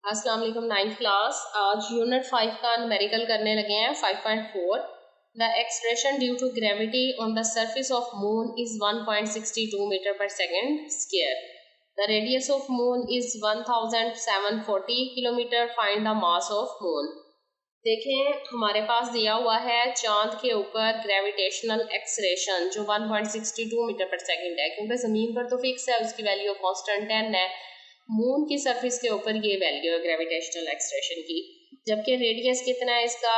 अस्सलाम वालेकुम। 9th class आज यूनिट 5 का न्यूमेरिकल करने लगे हैं। 5.4 the expression due to gravity on the surface of moon is 1.62 metre per second square. The radius of moon is 1740 kilometre. Find the mass of moon. देखें, हमारे पास दिया हुआ है चांद के ऊपर ग्रेविटेशनल एक्सरेशन जो 1.62 मीटर पर सेकेंड है, क्योंकि ज़मीन पर तो फिक्स है, उसकी वैल्यू कांस्टेंट 10 है। मून की सरफेस के ऊपर ये वैल्यू है ग्रेविटेशनल एक्सरेशन की, जबकि रेडियस कितना है इसका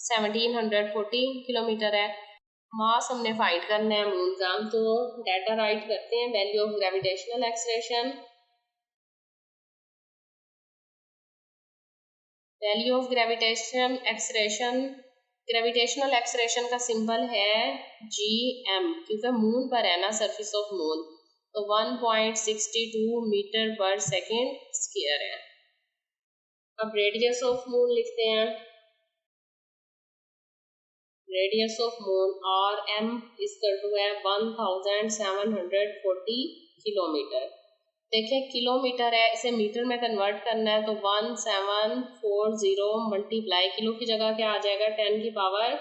1740 किलोमीटर है। मास हमने फाइंड करना है मून का, तो डाटा राइट करते हैं। Value of gravitational एक्सरेशन, value of gravitational एक्सरेशन का सिंबल है GM, क्योंकि मून पर है ना, सरफेस ऑफ मून, तो 1.62 मीटर पर सेकेंड स्क्वायर है। अब रेडियस ऑफ मून लिखते हैं। Radius of moon RM equal to है 1740 किलोमीटर। देखें, किलोमीटर है, इसे मीटर में कन्वर्ट करना है, तो 1740 मल्टीप्लाई, किलो की जगह क्या आ जाएगा 10 की पावर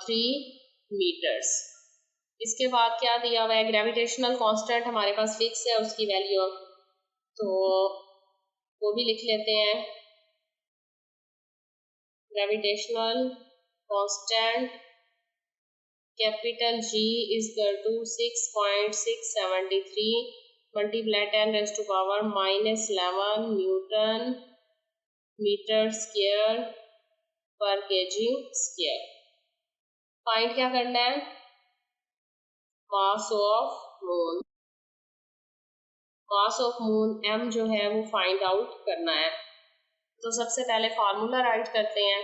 3 मीटर्स। इसके बाद क्या दिया हुआ है, ग्रेविटेशनल कांस्टेंट हमारे पास फिक्स है, उसकी वैल्यू, तो वो भी लिख लेते हैं। Gravitational constant capital G is equal to 6.673 multiply 10⁻⁻11 newton metre square per KG square. Find क्या करना है, mass of moon. Mass of moon M जो है वो फाइंड आउट करना है। तो सबसे पहले फार्मूला राइट करते हैं।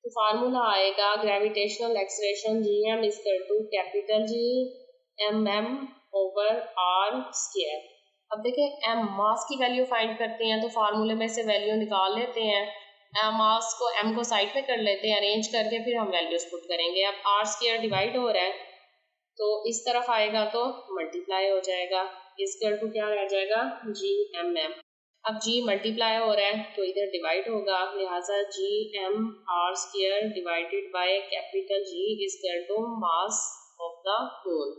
तो फार्मूला आएगा gravitational acceleration GM is equal to capital G MM over R square. अब देखें, M मास की वैल्यू फाइंड करते हैं, तो फार्मूले में से वैल्यू निकाल लेते हैं। मास को M को साइड पे कर लेते हैं, अरेंज करके फिर हम वैल्यूज पुट करेंगे। अब R स्क्वायर डिवाइड हो रहा है, तो इस तरफ आएगा तो मल्टीप्लाई हो जाएगा, इक्वल टू क्या रह जाएगा GMM। अब G मल्टीप्लाई हो रहा है तो इधर डिवाइड होगा, लिहाजा GMR square divided by capital G equal to mass of the moon.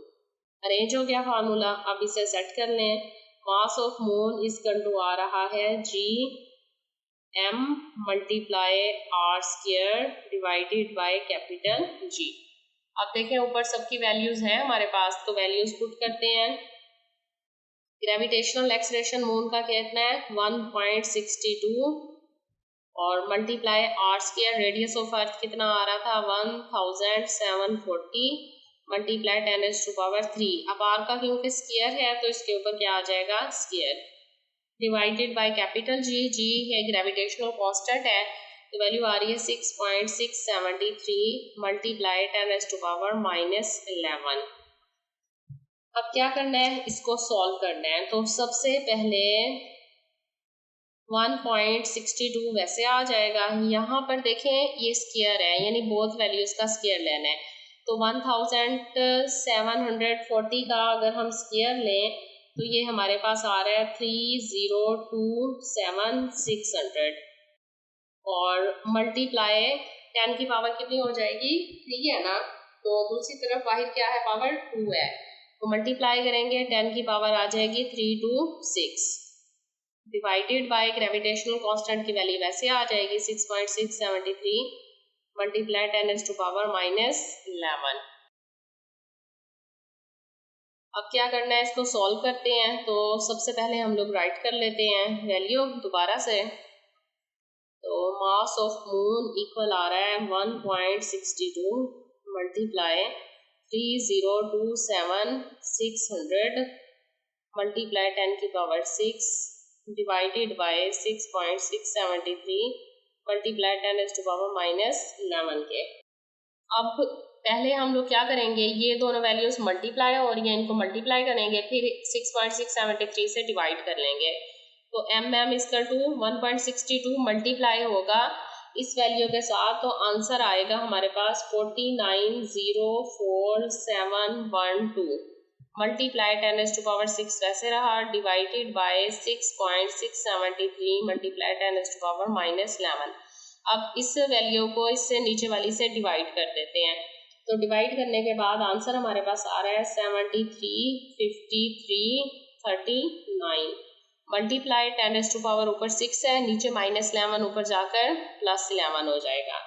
Arrange हो गया फार्मूला। अब इसे सेट कर लें। Mass of moon equal to आ रहा है GM multiply R square divided by capital G। अब देखें, ऊपर सबकी वैल्यूज हैं हमारे पास, तो वैल्यूज पुट करते हैं। ग्रेविटेशनल एक्सरेशन मून का कितना है 1.62 और multiply R square, radius of earth कितना आ रहा था 1740 मल्टीप्लाई 10⁻3। अब R का क्योंकि स्क्वायर है तो इसके ऊपर क्या आ जाएगा square, divided by capital G है ग्रेविटेशनल कांस्टेंट है, तो वैल्यू आ रही है 6.673 मल्टीप्लाई 10⁻⁻11। अब क्या करना है, इसको सॉल्व करना है। तो सबसे पहले 1.62 वैसे आ जाएगा। यहाँ पर देखें ये स्क्वायर है, यानी बोथ वैल्यूज का स्क्वायर लेना है। तो 1740 का अगर हम स्क्वायर लें तो ये हमारे पास आ रहा है 3027,600 और मल्टीप्लाई 10 की पावर कितनी हो जाएगी 3 है ना, तो दूसरी तरफ बाहर क्या है पावर 2 है, तो मल्टीप्लाई करेंगे 10 की पावर आ जाएगी 326 डिवाइडेड बाय ग्रेविटेशनल कांस्टेंट की वैल्यू वैसे आ जाएगी 6.673 मल्टीप्लाई 10⁻⁻11। अब क्या करना है, इसको सॉल्व करते हैं। तो सबसे पहले हम लोग राइट कर लेते हैं वैल्यू दोबारा से। तो मास ऑफ मून इक्वल आ रहा है 1.62 मल्टीप्लाई 3027,600 मल्टीप्लाई 10 की पावर 6 डिवाइडेड बाय 6.673 मल्टीप्लाई 10⁻⁻11 के। अब पहले हम लोग क्या करेंगे, ये दोनों वैल्यूज मल्टीप्लाई हो रही हैं, इनको मल्टीप्लाई करेंगे, फिर 6.673 से डिवाइड कर लेंगे। तो MM इक्वल टू 1.62 मल्टीप्लाई होगा इस वैल्यू के साथ, तो आंसर आएगा हमारे पास 49,04712। मल्टीप्लाई 10⁻⁶ वैसे रहा, डिवाइडेड बाय 6.673 मल्टीप्लाई 10⁻⁻11। अब इस वैल्यू को इससे नीचे वाली से डिवाइड कर देते हैं। तो डिवाइड करने के बाद आंसर हमारे पास आ रहा है 735339। मल्टीप्लाई 10⁻⁴ ऊपर 6 है, नीचे -11 ऊपर जाकर +11 हो जाएगा।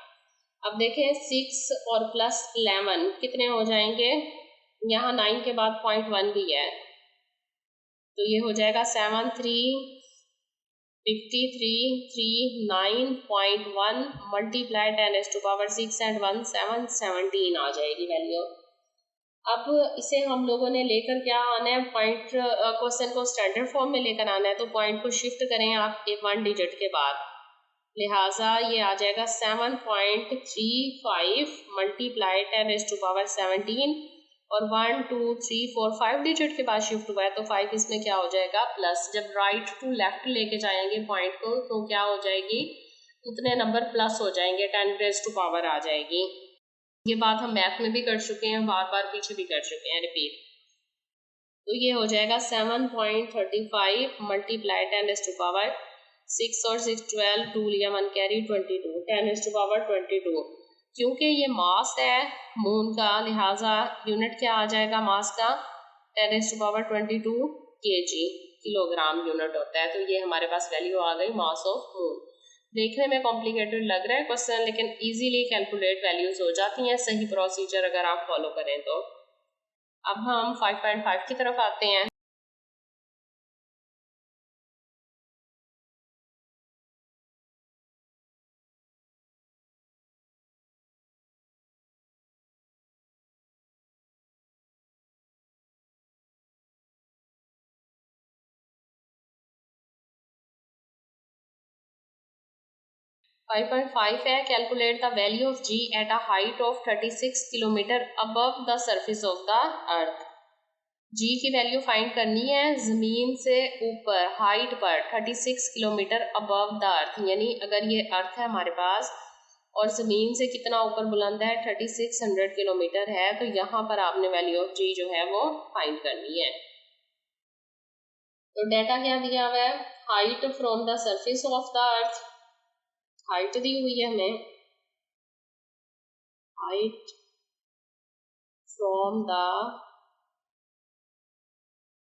अब देखें 6 और +11 कितने हो जाएंगे, यहाँ 9 के बाद 0.1 भी है, तो ये हो जाएगा 735339.1 मल्टीप्लाई 10⁻⁶ एंड 1 717 आ जाएगी वैल्यू। अब इसे हम लोगों ने लेकर क्या आना है, पॉइंट क्वेश्चन को स्टैंडर्ड फॉर्म में लेकर आना है, तो पॉइंट को शिफ्ट करें आप 1 डिजिट के बाद, लिहाजा ये आ जाएगा 7.35 मल्टीप्लाई 10⁻⁻17 और 1 2 3 4 5 डिजिट के बाद शिफ्ट हुआ है, तो 5 इसमें क्या हो जाएगा प्लस। जब राइट टू लेफ्ट लेके जाएंगे पॉइंट को तो क्या हो जाएगी, उतने नंबर प्लस हो जाएंगे, 10⁻⁻ आ जाएगी। ये बात हम मैथ में भी कर चुके हैं, बार बार पीछे भी कर चुके हैं रिपीट। तो ये हो जाएगा 7.35 मल्टीप्लाई 10⁻⁶ और 6 12 2 लिया 1 कैरी 22 10⁻22। क्योंकि ये मास है मून का, लिहाजा यूनिट क्या आ जाएगा मास का, 10⁻22 kg, किलोग्राम यूनिट होता है। तो ये हमारे पास वैल्यू आ गई मास ऑफ मून। देखने में कॉम्प्लिकेटेड लग रहा है क्वेश्चन, लेकिन इजीली कैलकुलेट वैल्यूज हो जाती हैं सही प्रोसीजर अगर आप फॉलो करें तो। अब हम 5.5 की तरफ आते हैं। फाइव पॉइंट फाइव है, calculate the value of G at a height of 36 kilometre above the surface of the earth. G की वैल्यू फाइंड करनी है जमीन से ऊपर हाइट पर 36 किलोमीटर अबव द अर्थ, यानी अगर ये अर्थ है हमारे पास और जमीन से कितना ऊपर बुलंद है 3600 किलोमीटर है, तो यहाँ पर आपने वैल्यू ऑफ जी जो है वो फाइंड करनी है। तो डेटा क्या दिया हुआ है, height from the surface of the earth, height दी हुई है हमें, height from the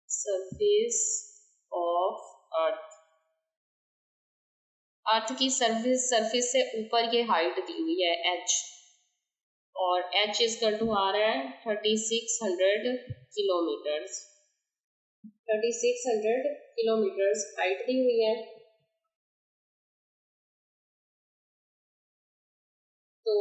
surface of earth, earth की सरफेस से ऊपर ये हाइट दी हुई है h, और h इजकल टू आ रहा है 3600 किलोमीटर्स, 3600 किलोमीटर्स हाइट दी हुई है। तो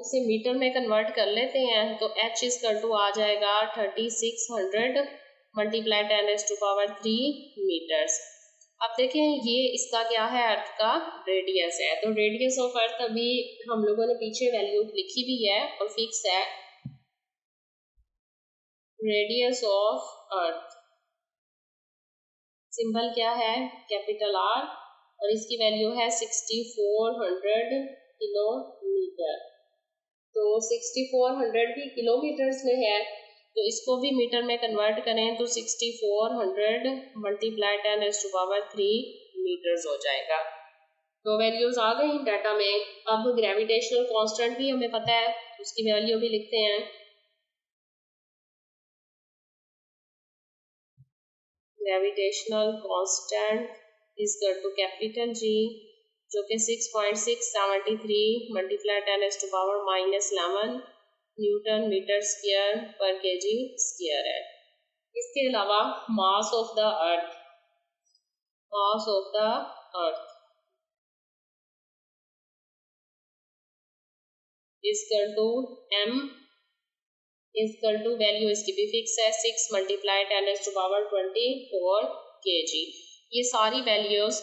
इसे मीटर में कन्वर्ट कर लेते हैं, तो h इजकल टू आ जाएगा 3600 मल्टीप्लाई 10⁻³ मीटर्स। अब देखें ये इसका क्या है, अर्थ का रेडियस है, तो रेडियस ऑफ अर्थ अभी हम लोगों ने पीछे वैल्यू लिखी भी है और फिक्स है। रेडियस ऑफ अर्थ सिंबल क्या है, कैपिटल R, और इसकी वैल्यू है 6400 किलोमीटर। तो 6400 भी किलोमीटर्स में है, तो इसको भी मीटर में कन्वर्ट करें तो 6400 मल्टीप्लाई 10⁻³ मीटर्स हो जाएगा। तो वैल्यूज आ गई डाटा में। अब ग्रेविटेशनल कांस्टेंट भी हमें पता है, उसकी वैल्यू भी लिखते हैं। Gravitational constant is equal to capital G, जो कि 6.673 multiply 10⁻⁻11 newton metre square per KG square है। इसके अलावा mass of the earth, mass of the earth is equal to m is equal to value इसकी भी फिक्स है 6 मल्टीप्लाई 10⁻24 kg। ये सारी values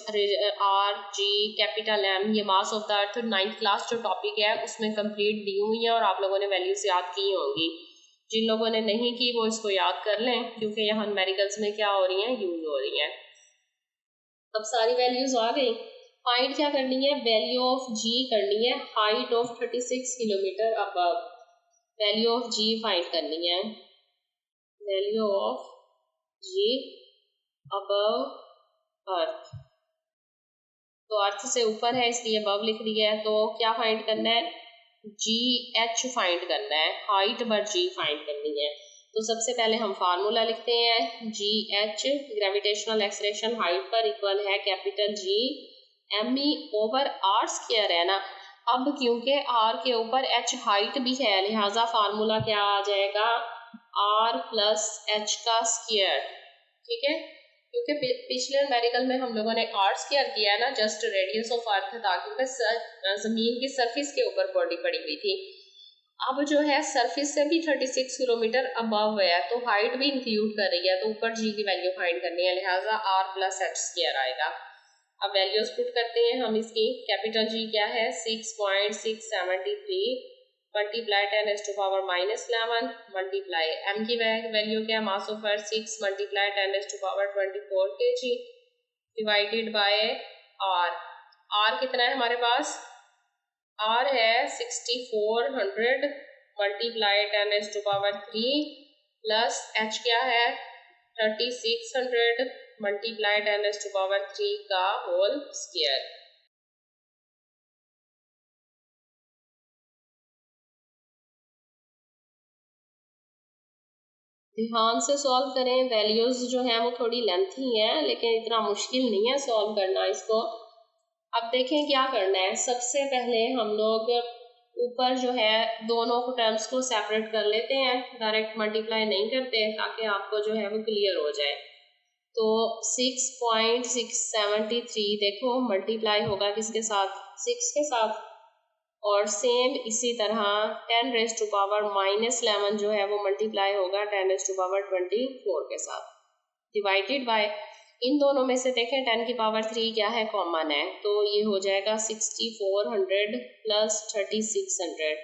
R G capital M, ये मास of the earth 9th class जो टॉपिक है उसमें कंप्लीट दी हुई है और आप लोगों ने वैल्यूज याद की होंगी। जिन लोगों ने नहीं की वो इसको याद कर लें, क्योंकि यहाँ न्यूमेरिकल्स में क्या हो रही हैं, यूज हो रही हैं। अब सारी वैल्यूज आ गई। फाइंड क्या करनी है, वैल्यू ऑफ G करनी है, height of 36 kilometre above, value of G find करनी है। वैल्यू ऑफ जी अबव अर्थ, तो अर्थ से ऊपर है इसलिए अबव लिख दिया है। तो क्या फाइंड करना है, जी एच फाइंड करना है, हाइट पर जी फाइंड करनी है। तो सबसे पहले हम फार्मूला लिखते हैं, g h gravitational acceleration height पर इक्वल है capital G M E over R square है ना। अब क्योंकि आर के ऊपर एच हाइट भी है, लिहाजा फार्मूला क्या आ जाएगा, आर प्लस एच का स्क्वायर। ठीक है, क्योंकि पिछले न्यूमेरिकल में हम लोगों ने आर स्क्वायर किया है ना, जस्ट रेडियस ऑफ अर्थ था, क्योंकि जमीन की सरफेस के ऊपर बॉडी पड़ी हुई थी। अब जो है सरफेस से भी 36 किलोमीटर अबव है, तो हाइट भी इंक्लूड कर रही है, तो ऊपर जी की वैल्यू फाइंड करनी है, लिहाजा आर प्लस एच स्क्वायर आएगा। अब वैल्यूज पुट करते हैं हम इसकी। कैपिटल जी क्या है, 6.673 मल्टीप्लाई 10⁻⁻11 मल्टीप्लाई एम की वैल्यू क्या है, mass of earth 6 multiply 10⁻24 kg divided by R. R कितना है हमारे पास, आर है 6400 मल्टीप्लाई 10⁻³ प्लस एच क्या है 3600 मल्टीप्लाई 10⁻³ का होल स्क्वायर। ध्यान से सॉल्व करें, वैल्यूज जो है वो थोड़ी लेंथी हैं, लेकिन इतना मुश्किल नहीं है सॉल्व करना इसको। अब देखें क्या करना है। सबसे पहले हम लोग ऊपर जो है दोनों को टर्म्स को सेपरेट कर लेते हैं, डायरेक्ट मल्टीप्लाई नहीं करते, ताकि आपको जो है वो क्लियर हो जाए। तो 6.673 देखो मल्टीप्लाई होगा किसके साथ, 6 के साथ, और सेम इसी तरह 10⁻⁻11 जो है वो मल्टीप्लाई होगा 10⁻24 के साथ, डिवाइडेड बाय इन दोनों में से देखें 10⁻³ क्या है, कॉमन है, तो ये हो जाएगा 6400 प्लस 3600।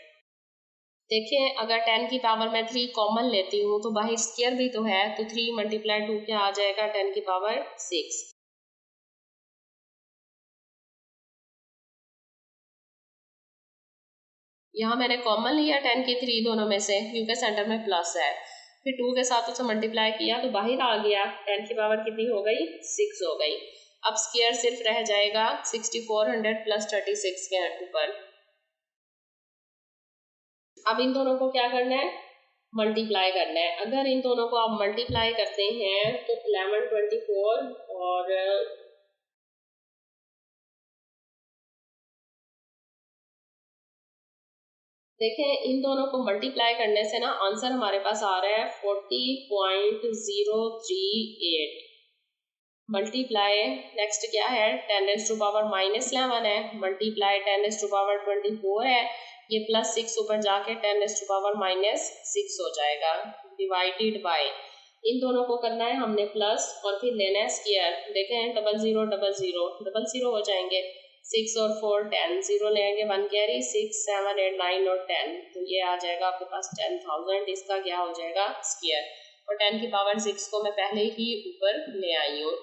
देखें अगर 10⁻³ कॉमन लेती हूँ तो बाहर स्क्वायर भी तो है, तो 3 × 2 क्या आ जाएगा 10⁻6। यहाँ मैंने कॉमन लिया 10⁻³ दोनों में से, क्योंकि सेंटर में प्लस है, फिर 2 के साथ उसे मल्टीप्लाई किया तो बाहर आ गया, 10 कितनी हो गई, 6 हो गई। अब स्क्वायर सिर्फ रह जाएगा 6400 प्लस 36 के ऊपर। अब इन दोनों को क्या करना है, मल्टीप्लाई करना है। अगर इन दोनों को आप मल्टीप्लाई करते हैं तो 1124 और देखें इन दोनों को मल्टीप्लाई करने से ना आंसर हमारे पास आ रहा है 40.038 मल्टीप्लाई, नेक्स्ट क्या है 10⁻⁻11 है, मल्टीप्लाई 10⁻24 है, ये +6 ऊपर जाके 10⁻⁻6 हो जाएगा, डिवाइडेड बाय इन दोनों को करना है हमने प्लस और फिर लेना है स्क्वायर। देखें 0000 00 हो जाएंगे, 6 और 4 10, 0 लेंगे 1 कैरी, 6 7 8 9 और 10, तो ये आ जाएगा आपके पास 10,000, इसका क्या हो जाएगा स्क्वायर, और 10⁻6 को मैं पहले ही ऊपर ले आई हूँ।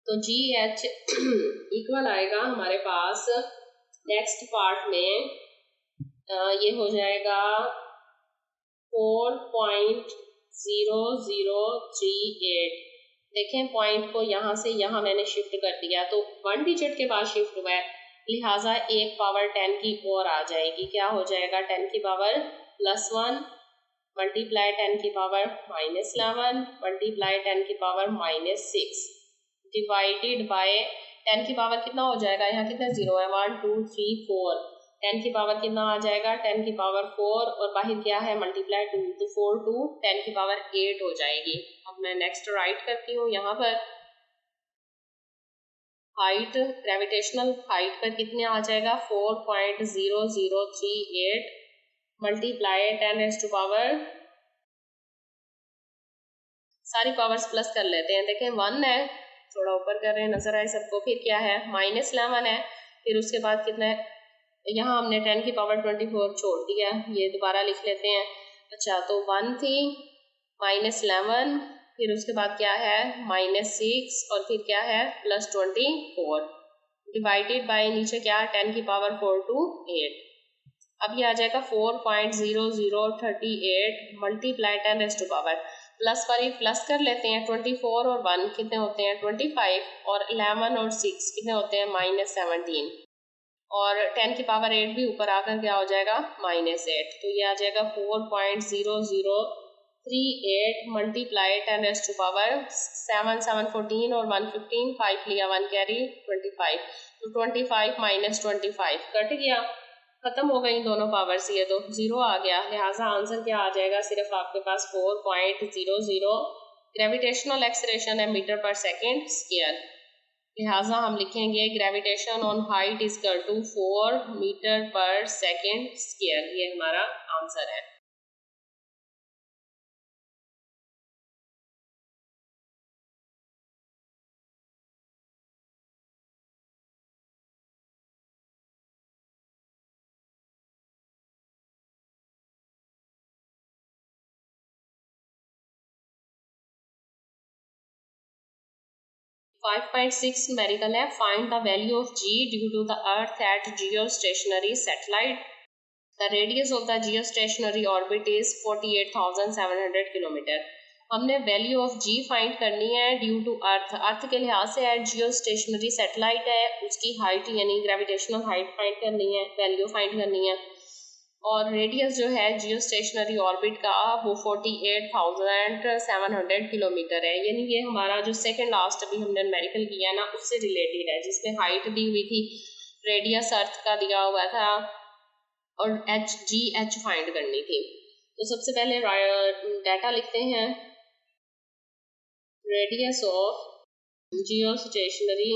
तो जी एच इक्वल आएगा हमारे पास नेक्स्ट पार्ट में ये हो जाएगा 4.0038। देखें पॉइंट को यहाँ से यहाँ मैंने शिफ्ट कर दिया, तो 1 डिजिट के बाद शिफ्ट हुआ है, लिहाजा एक पावर 10 की और आ जाएगी, क्या हो जाएगा 10⁻+1 मल्टीप्लाई 10⁻⁻11 मल्टीप्लाई 10⁻⁻6 डिवाइडेड बाय 10 की पावर कितना हो जाएगा, यहाँ कितने 0 है, 1 2 3 4, 10 की पावर कितना आ जाएगा 10⁻4 और बाहर क्या है मल्टीप्लाई 2, तो 4 2 10⁻8 हो जाएगी। अब मैं नेक्स्ट राइट करती हूँ, यहाँ पर हाइट ग्रेविटेशनल हाइट पर कितने आ जाएगा 4.0038 मल्टीप्लाई 10⁻, सारी पावर्स प्लस कर लेते हैं। देखें 1 है, थोड़ा ऊपर कर रहे हैं नजर आए सबको, फिर क्या है -11 है, फिर उसके बाद कितना है, यहाँ हमने 10⁻24 छोड़ दिया, ये दोबारा लिख लेते हैं। अच्छा तो 1 थी, -11, फिर उसके बाद क्या है -6 और फिर क्या है +24 डिवाइडेड बाय नीचे क्या 10⁻4 to 8। अब ये आ जाएगा 4.0038 मल्टीप्लाई 10⁻⁴ प्लस पर ही प्लस कर लेते हैं। 24 और 1 कितने होते हैं 25 और 11 और 6 कितने होते हैं -17 और 10 की पावर 8 भी ऊपर आकर क्या हो जाएगा -8। तो ये आ जाएगा 4.0038 मल्टीप्लाई 10⁻⁷ 7 7 14 और 1 15 5 लिया 1 कैरी 25। तो 25 - 25 कट गया, खत्म हो गई दोनों पावर्स, ये तो जीरो आ गया। लिहाजा आंसर क्या आ जाएगा, सिर्फ आपके पास 4.00 ग्रेविटेशनल एक्सलेरेशन है मीटर पर सेकेंड स्क्वायर। लिहाजा हम लिखेंगे gravitation on height is equal to 4 metre per second square. ये हमारा आंसर है। फाइव 5.6 न्यूमेरिकल है। Find the value of ji due to the earth at geostationary satellite. The radius of the geostationary orbit is 48,700 kilometre. हमने value of ji find करनी है due to अर्थ। अर्थ के लिहाज से एट जियोस्टेशनरी सैटेलाइट है, उसकी height यानी ग्रेविटेशनल हाइट फाइंड करनी है, वैल्यू फाइंड करनी है। और रेडियस जो है जियोस्टेशनरी ऑर्बिट का वो 48,700 किलोमीटर है। यानी ये हमारा जो सेकंड लास्ट अभी हमने न्यूमेरिकल किया है ना, उससे रिलेटेड है, जिसमें हाइट दी हुई थी, रेडियस अर्थ का दिया हुआ था और एच फाइंड करनी थी। तो सबसे पहले डाटा लिखते हैं। Radius of geostationary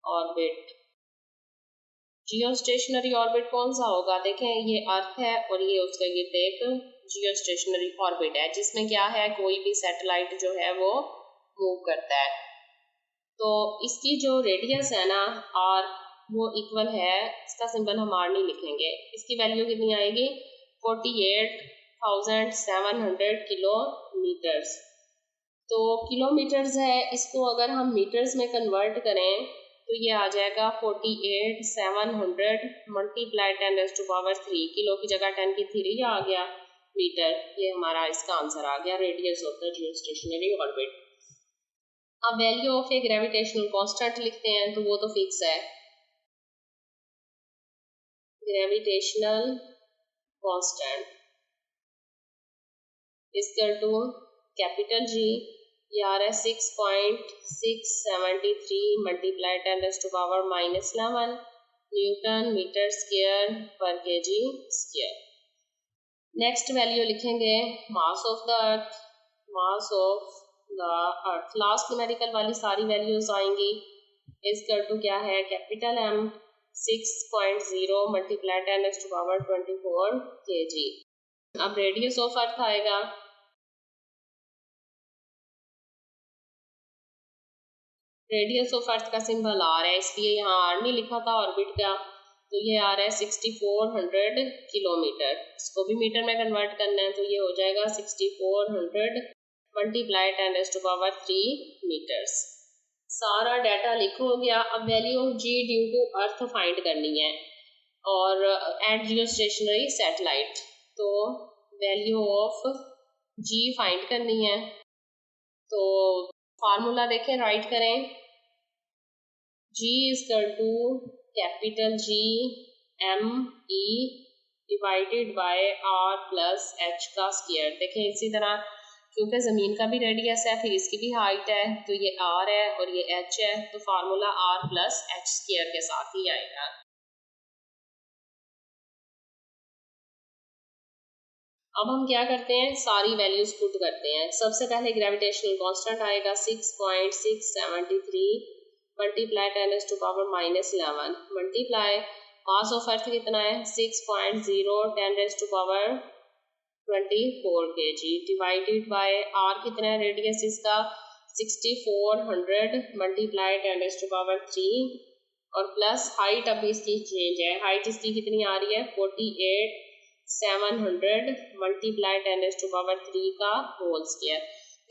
orbit. Geostationary orbit कौन सा होगा, देखें ये अर्थ है और ये उसका गिर्द एक जियोस्टेशनरी ऑर्बिट है, जिसमें क्या है कोई भी सैटेलाइट जो है वो मूव करता है। तो इसकी जो रेडियस है ना आर, वो इक्वल है, इसका सिंबल हम आर नहीं लिखेंगे, इसकी वैल्यू कितनी आएगी 48,700 किलोमीटर्स। तो किलोमीटर्स है, इसको अगर हम मीटर्स में कन्वर्ट करें तो ये आ जाएगा 48,700 मल्टीप्लाई 10⁻⁴। किलो की जगह 10 की 3 आ गया मीटर। ये हमारा इसका आंसर आ गया, radius of the geostationary orbit. अब value of a gravitational constant लिखते हैं, तो वो तो फिक्स है। Gravitational constant equal to capital G, ये आ रहा है 6.673 multiply 10⁻⁻11 newton metre square per KG square. Next value लिखेंगे mass of the earth. Mass of the earth last numerical वाली सारी वैल्यूज आएंगी। इक्वल टू क्या है कैपिटल एम 6.0 मल्टीप्लाई 10⁻24 केजी। अब रेडियस ऑफ अर्थ आएगा, रेडियस ऑफ अर्थ का symbol are है, इसलिए यहाँ आर नहीं लिखा था ऑर्बिट का, तो ये आ रहा है 6400 किलोमीटर। इसको भी मीटर में कन्वर्ट करना है, तो ये हो जाएगा 6400 मल्टीप्लाई 10⁻³ मीटर्स। सारा डाटा लिखो हो गया। अब value of ji due to earth find करनी है और एट जियोस्टेशनरी सैटेलाइट। तो वैल्यू ऑफ जी फाइंड करनी है, तो फार्मूला देखें, राइट करें। G equal to capital G M E divided by R plus H का स्क्वायर। देखें इसी तरह, क्योंकि ज़मीन का भी रेडियस है, फिर इसकी भी हाइट है, तो ये आर है और ये एच है, तो formula R plus h square के साथ ही आएगा। अब हम क्या करते हैं, सारी वैल्यूज पुट करते हैं। सबसे पहले ग्रेविटेशनल कांस्टेंट आएगा 6.673 मल्टीप्लाई 10⁻⁻11 मल्टीप्लाई मास ऑफ अर्थ कितना है 6.0 10⁻24 केजी डिवाइडेड बाय आर कितना है रेडियस इसका 6400 मल्टीप्लाई 10⁻³ और प्लस हाइट अब इसकी चेंज है, हाइट इसकी कितनी आ रही है 48,700 मल्टीप्लाई 10⁻³ का होल स्क्वायर।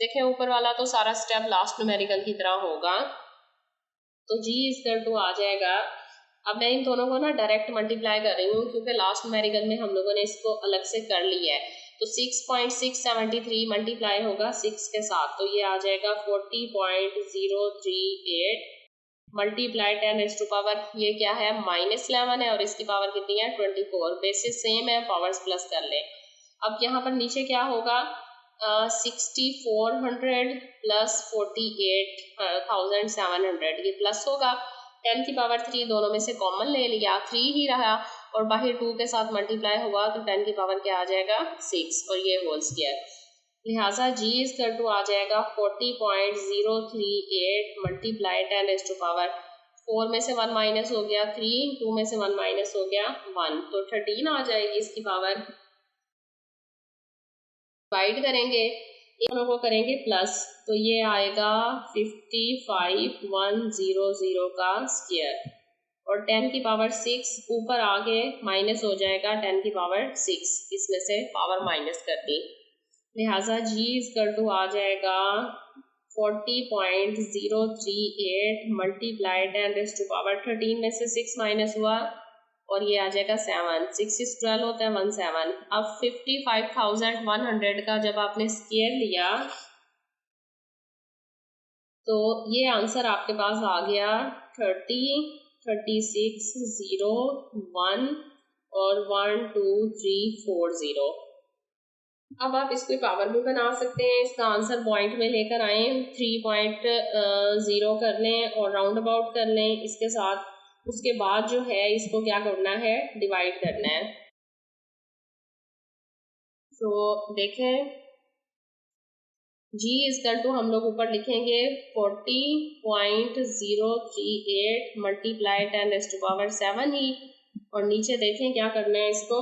देखें ऊपर वाला तो सारा स्टेप लास्ट न्यूमेरिकल की तरह होगा, तो g इक्वल टू आ जाएगा, अब मैं इन दोनों को ना डायरेक्ट मल्टीप्लाई कर रही हूँ क्योंकि लास्ट न्यूमेरिकल में हम लोगों ने इसको अलग से कर लिया है। तो 6.673 मल्टीप्लाई होगा 6 के साथ, तो ये आ जाएगा 40.038 मल्टीप्लाई 10⁻, ये क्या है -11 है और इसकी पावर कितनी है 24। बेसिस सेम है, पावर्स प्लस कर लें। अब यहाँ पर नीचे क्या होगा 6400 प्लस 48,700, ये प्लस होगा। 10⁻³ दोनों में से कॉमन ले लिया, 3 ही रहा और बाहर 2 के साथ मल्टीप्लाई हुआ तो 10 की पावर क्या आ जाएगा 6 और ये होल स्क्वायर। लिहाजा g इक्वल टू आ जाएगा 40.038 मल्टीप्लाई 10⁻, 4 में से 1 माइनस हो गया 3, 2 में से 1 माइनस हो गया 1, तो 13 आ जाएगी इसकी पावर। डिवाइड करेंगे, दोनों को करेंगे प्लस, तो ये आएगा 55,100 का स्क्वायर और 10⁻6 ऊपर आगे माइनस हो जाएगा 10⁻6, इसमें से पावर माइनस कर दी। लिहाजा g इक्वल टू आ जाएगा 40.038 मल्टीप्लाई 10⁻13 में से 6 माइनस हुआ और ये आ जाएगा 7, 6 से 12 होता है 17। अब 55,100 का जब आपने स्क्वायर लिया तो ये आंसर आपके पास आ गया 30, 36, 0, 1 और 1, 2, 3, 4, 0। अब आप इसको पावर भी बना सकते हैं, इसका आंसर पॉइंट में लेकर आए 3.0 कर लें और राउंड अबाउट कर लें इसके साथ। उसके बाद जो है इसको क्या करना है डिवाइड करना है। तो देखें g इक्वल टू हम लोग ऊपर लिखेंगे 40.038 मल्टीप्लाई 10⁻7 ही और नीचे देखें क्या करना है इसको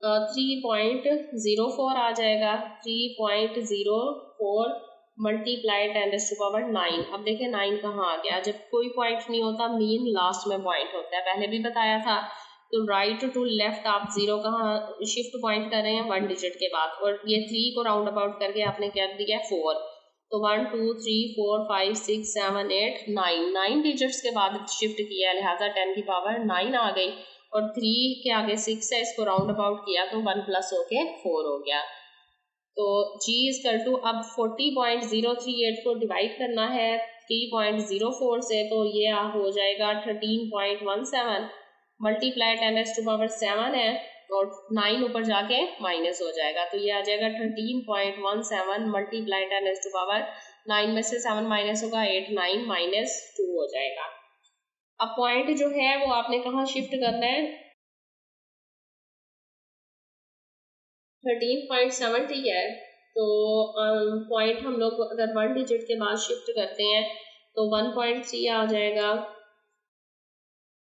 3.04 आ जाएगा, 3.04 मल्टीप्लाई 10⁻9। अब देखें 9 कहाँ आ गया, जब कोई पॉइंट नहीं होता मीन लास्ट में पॉइंट होता है, पहले भी बताया था। तो राइट टू लेफ्ट आप 0 कहाँ शिफ्ट पॉइंट कर रहे हैं 1 डिजिट के बाद और ये 3 को राउंड अबाउट करके आपने कर दिया 4, तो 1, 2, 3, 4, 5, 6, 7, 8, 9 डिजिट्स के बाद शिफ्ट किया, लिहाजा 10⁻9 आ गई और 3 के आगे 6 है, इसको राउंड अबाउट किया तो 1 प्लस होके 4 हो गया। तो g इक्वल टू अब 40.038 को डिवाइड करना है 3.04 से, तो ये हो जाएगा 13.17 मल्टीप्लाई 10⁻7 है और 9 ऊपर जाके माइनस हो जाएगा, तो ये आ जाएगा 13.17 मल्टीप्लाई 10⁻9 में से 7 माइनस होगा 8, 9 -2 हो जाएगा। अब पॉइंट जो है वो आपने कहाँ शिफ्ट करना है 13.70 है, तो पॉइंट हम लोग अगर 1 डिजिट के बाद शिफ्ट करते हैं तो 1.3 आ जाएगा।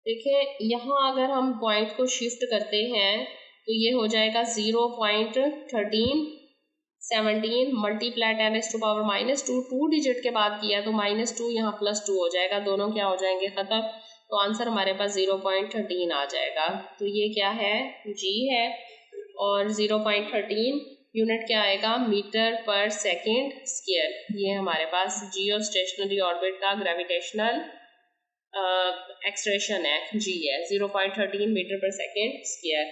देखिए यहाँ अगर हम पॉइंट को शिफ्ट करते हैं तो ये हो जाएगा 0.1317 मल्टीप्लाई 10⁻2, 2 डिजिट के बाद किया तो -2 यहाँ +2 हो जाएगा, दोनों क्या हो जाएंगे खत्म, तो आंसर हमारे पास 0.13 आ जाएगा। तो ये क्या है g है और 0.13 यूनिट क्या आएगा मीटर पर सेकेंड स्क्वायर, ये हमारे पास जियो स्टेशनरी ऑर्बिट का ग्रेविटेशनल एक्सलेरेशन है g है 0.13 मीटर पर सेकेंड स्क्वायर।